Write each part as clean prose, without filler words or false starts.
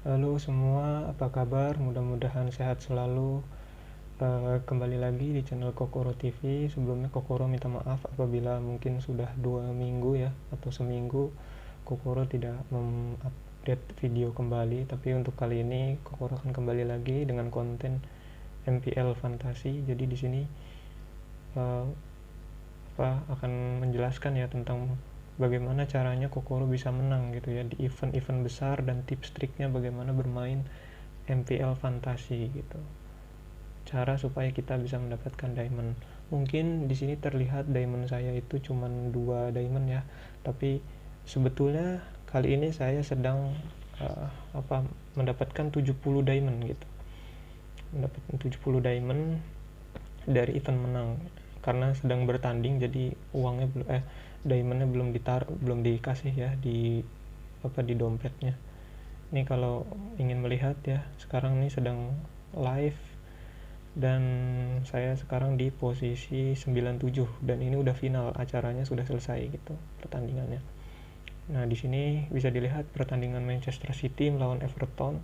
Halo semua, apa kabar? Mudah-mudahan sehat selalu. Kembali lagi di channel Kokoro TV. Sebelumnya Kokoro minta maaf apabila mungkin sudah 2 minggu ya, atau seminggu Kokoro tidak mengupdate video kembali. Tapi untuk kali ini Kokoro akan kembali lagi dengan konten MPL Fantasi. Jadi di sini uh, akan menjelaskan ya tentang bagaimana caranya Kokoro bisa menang gitu ya di event-event besar dan tips triknya bagaimana bermain MPL Fantasi gitu. Cara supaya kita bisa mendapatkan diamond. Mungkin di sini terlihat diamond saya itu cuma 2 diamond ya, tapi sebetulnya kali ini saya sedang uh, mendapatkan 70 diamond gitu. Mendapatkan 70 diamond dari event menang karena sedang bertanding, jadi uangnya diamondnya belum dikasih ya di dompetnya. Ini kalau ingin melihat ya, sekarang ini sedang live dan saya sekarang di posisi 97 dan ini udah final, acaranya sudah selesai gitu pertandingannya. Nah, di sini bisa dilihat pertandingan Manchester City melawan Everton.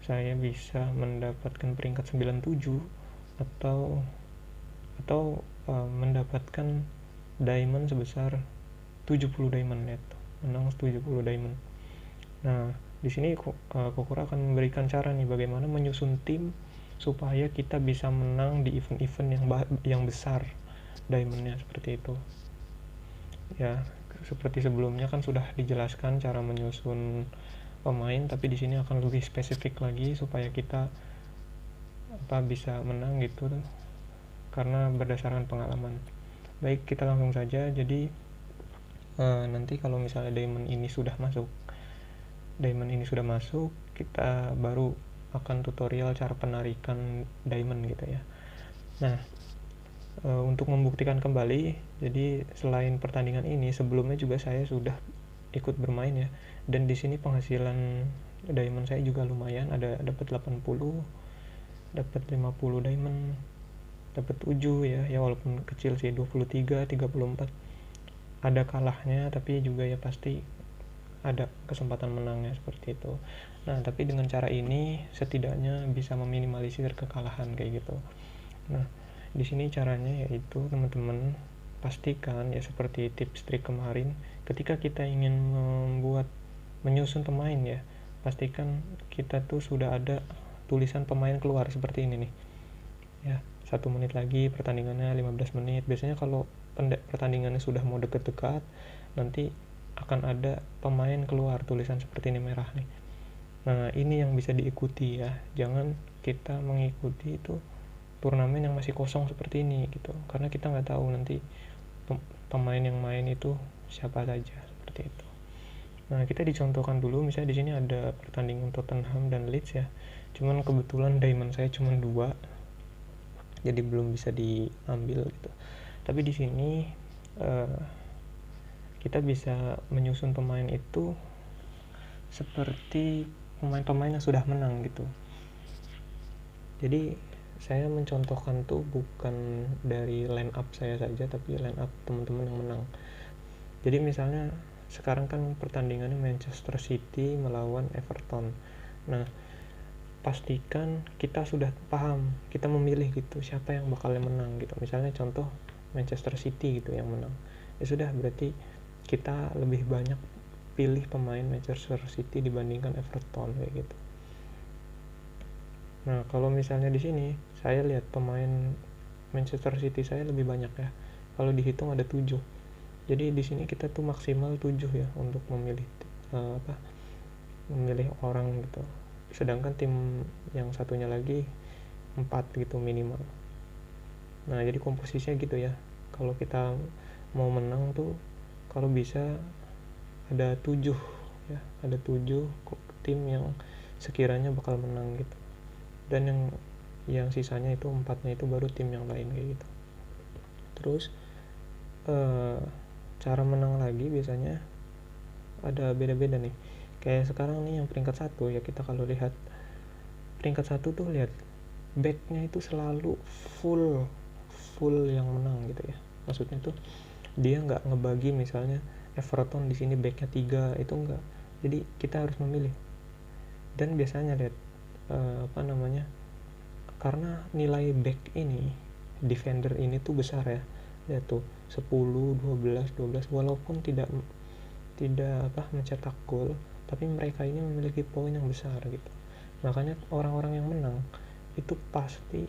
Saya bisa mendapatkan peringkat 97 atau mendapatkan diamond sebesar 70 diamond net. Menang 70 diamond. Nah, di sini Kokoro akan memberikan cara nih bagaimana menyusun tim supaya kita bisa menang di event-event yang besar diamondnya seperti itu. Ya, seperti sebelumnya kan sudah dijelaskan cara menyusun pemain, tapi di sini akan lebih spesifik lagi supaya kita bisa menang gitu karena berdasarkan pengalaman. Baik, kita langsung saja. Jadi nanti kalau misalnya diamond ini sudah masuk, kita baru akan tutorial cara penarikan diamond gitu ya. Nah, untuk membuktikan kembali, jadi selain pertandingan ini, sebelumnya juga saya sudah ikut bermain ya. Dan di sini penghasilan diamond saya juga lumayan, ada dapat 80, dapat 50 diamond, dapat 7 ya, walaupun kecil sih, 23, 34. Ada kalahnya, tapi juga ya pasti ada kesempatan menangnya seperti itu. Nah, tapi dengan cara ini setidaknya bisa meminimalisir kekalahan kayak gitu. Nah, di sini caranya yaitu teman-teman pastikan ya seperti tips trik kemarin, ketika kita ingin menyusun pemain ya, pastikan kita tuh sudah ada tulisan pemain keluar seperti ini nih. Ya, 1 menit lagi pertandingannya 15 menit. Biasanya kalau pertandingannya sudah mau deket-dekat, nanti akan ada pemain keluar tulisan seperti ini merah nih. Nah, ini yang bisa diikuti ya. Jangan kita mengikuti itu turnamen yang masih kosong seperti ini gitu. Karena kita nggak tahu nanti pemain yang main itu siapa saja seperti itu. Nah, kita dicontohkan dulu, misalnya di sini ada pertandingan Tottenham dan Leeds ya. Cuman kebetulan diamond saya cuma 2, jadi belum bisa diambil gitu. Tapi di sini kita bisa menyusun pemain itu seperti pemain-pemain yang sudah menang gitu. Jadi saya mencontohkan tuh bukan dari line up saya saja, tapi line up teman-teman yang menang. Jadi misalnya sekarang kan pertandingannya Manchester City melawan Everton. Nah, pastikan kita sudah paham, kita memilih gitu siapa yang bakal menang gitu. Misalnya contoh Manchester City gitu yang menang. Ya sudah, berarti kita lebih banyak pilih pemain Manchester City dibandingkan Everton kayak gitu. Nah, kalau misalnya di sini saya lihat pemain Manchester City saya lebih banyak ya. Kalau dihitung ada 7. Jadi di sini kita tuh maksimal 7 ya untuk memilih memilih orang gitu. Sedangkan tim yang satunya lagi 4 gitu minimal. Nah, jadi komposisinya gitu ya. Kalau kita mau menang tuh kalau bisa ada 7 ya, ada 7 tim yang sekiranya bakal menang gitu. Dan yang sisanya itu 4-nya itu baru tim yang lain kayak gitu. Terus cara menang lagi biasanya ada beda-beda nih. Kayak sekarang nih yang peringkat 1 ya, kita kalau lihat peringkat 1 tuh lihat backnya itu selalu full yang menang gitu ya. Maksudnya tuh dia nggak ngebagi, misalnya Everton di sini backnya 3 itu enggak. Jadi kita harus memilih Dan biasanya lihat karena nilai back ini, defender ini tuh besar ya, lihat tuh 10, 12 walaupun tidak mencetak gol, tapi mereka ini memiliki poin yang besar gitu. Makanya orang-orang yang menang itu pasti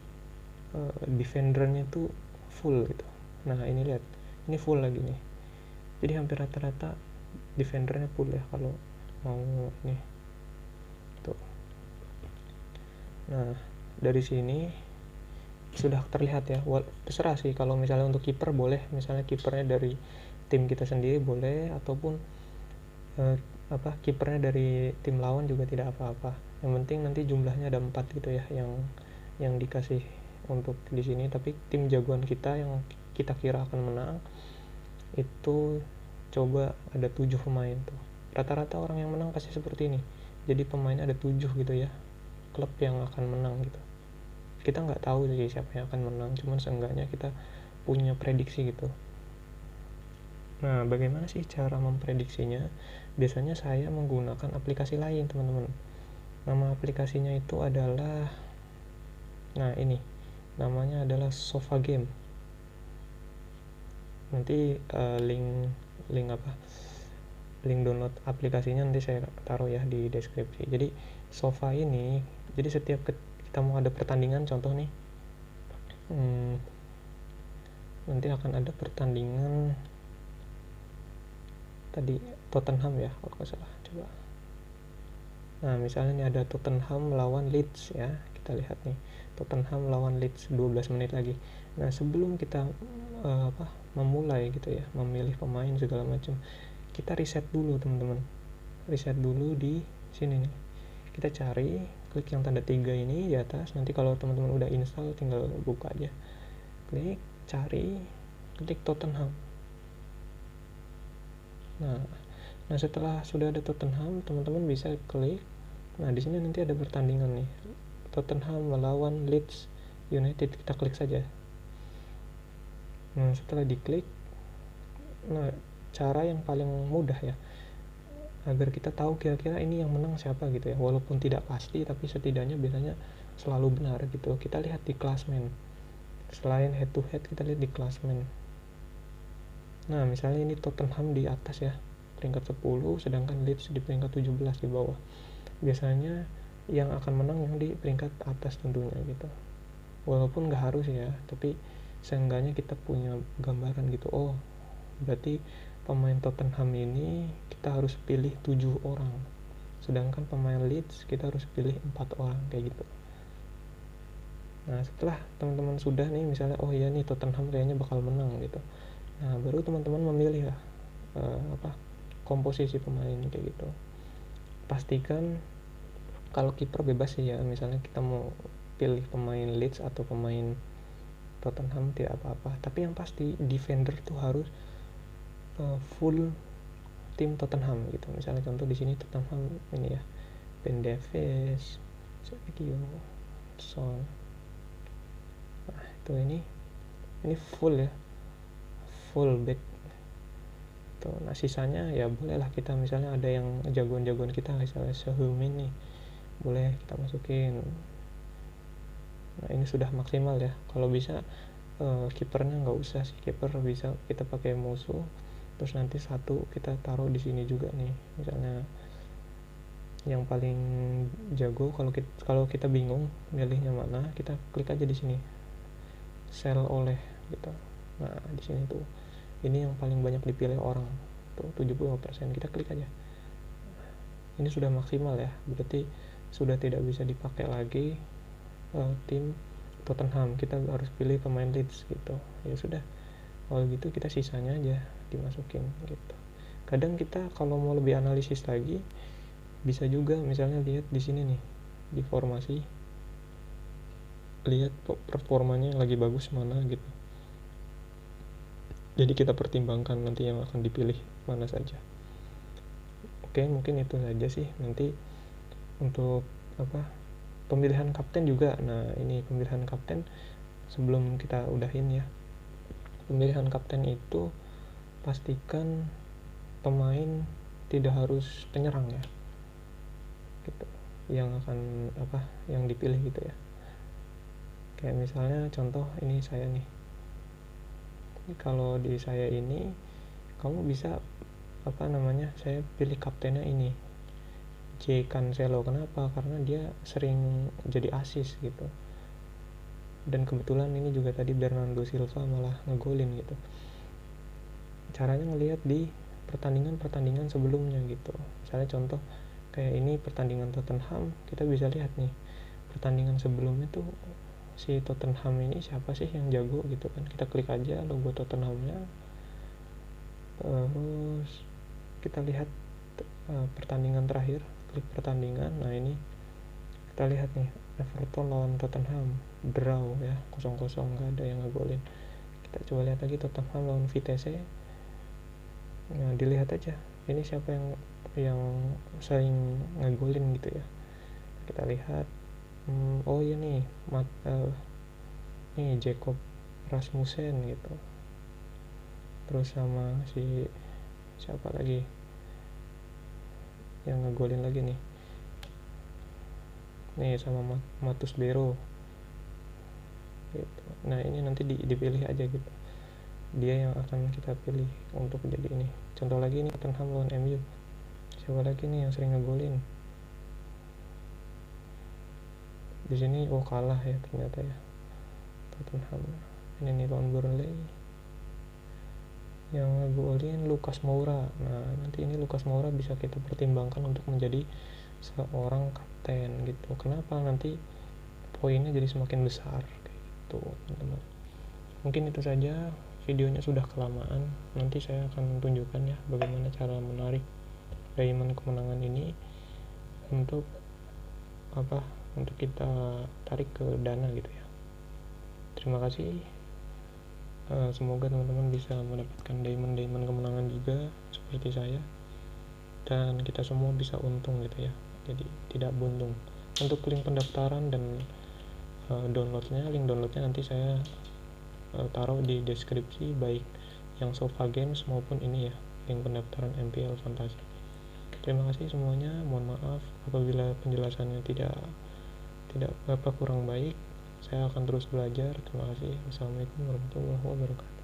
defendernya tuh full gitu. Nah ini lihat, ini full lagi nih, jadi hampir rata-rata defendernya full ya kalau mau ini tuh. Nah dari sini sudah terlihat ya, terserah sih, kalau misalnya untuk kiper boleh, misalnya kipernya dari tim kita sendiri boleh, ataupun kipernya dari tim lawan juga tidak apa-apa. Yang penting nanti jumlahnya ada 4 gitu ya, yang dikasih untuk di sini. Tapi tim jagoan kita yang kita kira akan menang itu coba ada 7 pemain tuh. Rata-rata orang yang menang pasti seperti ini. Jadi pemainnya ada 7 gitu ya, klub yang akan menang gitu. Kita nggak tahu sih siapa yang akan menang, cuman seenggaknya kita punya prediksi gitu. Nah, bagaimana sih cara memprediksinya? Biasanya saya menggunakan aplikasi lain, teman-teman. Nama aplikasinya itu adalah, nah ini, namanya adalah Sofa Game. Nanti link download aplikasinya nanti saya taruh ya di deskripsi. Jadi Sofa ini, jadi setiap kita mau ada pertandingan, contoh nih, nanti akan ada pertandingan tadi Tottenham ya kalau nggak salah, coba. Nah misalnya ini ada Tottenham melawan Leeds ya, kita lihat nih Tottenham melawan Leeds 12 menit lagi. Nah sebelum kita memulai gitu ya, memilih pemain segala macam, kita riset dulu teman-teman, riset dulu di sini nih, kita cari, klik yang tanda 3 ini di atas. Nanti kalau teman-teman udah install tinggal buka aja, klik, cari, klik Tottenham. Nah setelah sudah ada Tottenham, teman-teman bisa klik. Nah di sini nanti ada pertandingan nih, Tottenham melawan Leeds United, kita klik saja. Nah setelah diklik, nah cara yang paling mudah ya, agar kita tahu kira-kira ini yang menang siapa gitu ya, walaupun tidak pasti tapi setidaknya biasanya selalu benar gitu. Kita lihat di klasmen, selain head to head kita lihat di klasmen. Nah misalnya ini Tottenham di atas ya, peringkat 10, sedangkan Leeds di peringkat 17 di bawah. Biasanya yang akan menang yang di peringkat atas tentunya gitu, walaupun nggak harus ya, tapi seenggaknya kita punya gambaran gitu. Oh berarti pemain Tottenham ini kita harus pilih 7 orang, sedangkan pemain Leeds kita harus pilih 4 orang, kayak gitu. Nah setelah teman-teman sudah nih, misalnya oh ya nih Tottenham kayaknya bakal menang gitu, nah baru teman-teman memilih lah komposisi pemain kayak gitu. Pastikan kalau kiper bebas sih ya, misalnya kita mau pilih pemain Leeds atau pemain Tottenham tidak apa-apa, tapi yang pasti defender tuh harus full tim Tottenham gitu. Misalnya contoh di sini Tottenham ini ya, Ben Davies, Sergio, Son. Nah itu ini full ya, full back tuh. Nah sisanya ya bolehlah kita, misalnya ada yang jagoan-jagoan kita, misalnya Sehumin nih, boleh kita masukin. Nah ini sudah maksimal ya. Kalau bisa kipernya nggak usah sih, kiper bisa kita pakai musuh, terus nanti satu kita taruh di sini juga nih, misalnya yang paling jago. Kalau kita bingung milihnya mana, kita klik aja di sini, sell oleh gitu. Nah di sini tuh, ini yang paling banyak dipilih orang tuh 75%, kita klik aja. Ini sudah maksimal ya, berarti sudah tidak bisa dipakai lagi tim Tottenham, kita harus pilih pemain Leeds gitu. Ya sudah, kalau gitu kita sisanya aja dimasukin gitu. Kadang kita kalau mau lebih analisis lagi bisa juga, misalnya lihat di sini nih, di formasi, lihat performanya yang lagi bagus mana gitu. Jadi kita pertimbangkan nanti yang akan dipilih mana saja. Oke, mungkin itu saja sih. Nanti untuk pemilihan kapten juga. Nah ini pemilihan kapten, sebelum kita udahin ya, pemilihan kapten itu pastikan pemain tidak harus penyerang ya gitu. yang dipilih gitu ya. Kayak misalnya contoh ini saya nih, kalau di saya ini kamu bisa saya pilih kaptennya ini J Cancelo. Kenapa? Karena dia sering jadi asis gitu, dan kebetulan ini juga tadi Bernardo Silva malah ngegolin gitu. Caranya ngelihat di pertandingan sebelumnya gitu. Misalnya contoh kayak ini pertandingan Tottenham, kita bisa lihat nih pertandingan sebelumnya tuh si Tottenham ini siapa sih yang jago gitu kan. Kita klik aja logo Tottenhamnya, terus kita lihat pertandingan terakhir, klik pertandingan. Nah ini kita lihat nih Everton lawan Tottenham draw ya, 0-0, nggak ada yang ngegolin. Kita coba lihat lagi Tottenham lawan Vitesse. Nah dilihat aja ini siapa yang sering ngegolin gitu ya. Kita lihat oh iya nih nih Jacob Rasmussen gitu, terus sama si siapa lagi yang ngegolin lagi nih sama Matus Bero gitu. Nah ini nanti dipilih aja gitu, dia yang akan kita pilih untuk jadi ini. Contoh lagi nih Tottenham lawan MU, siapa lagi nih yang sering ngegolin. Di sini kalah ya ternyata ya Tottenham. Ini nih lawan Burnley yang ngegolin Lucas Moura. Nah nanti ini Lucas Moura bisa kita pertimbangkan untuk menjadi seorang kapten gitu. Kenapa? Nanti poinnya jadi semakin besar gitu teman-teman. Mungkin itu saja, videonya sudah kelamaan. Nanti saya akan tunjukkan ya bagaimana cara menarik diamond kemenangan ini untuk untuk kita tarik ke dana gitu ya. Terima kasih. Semoga teman-teman bisa mendapatkan diamond kemenangan juga seperti saya, dan kita semua bisa untung gitu ya, jadi tidak buntung. Untuk link pendaftaran dan link downloadnya nanti saya taruh di deskripsi, baik yang Sofa Games maupun ini ya, link pendaftaran MPL Fantasi. Terima kasih semuanya. Mohon maaf apabila penjelasannya tidak kurang baik. Saya akan terus belajar. Terima kasih. Wassalamualaikum warahmatullahi wabarakatuh.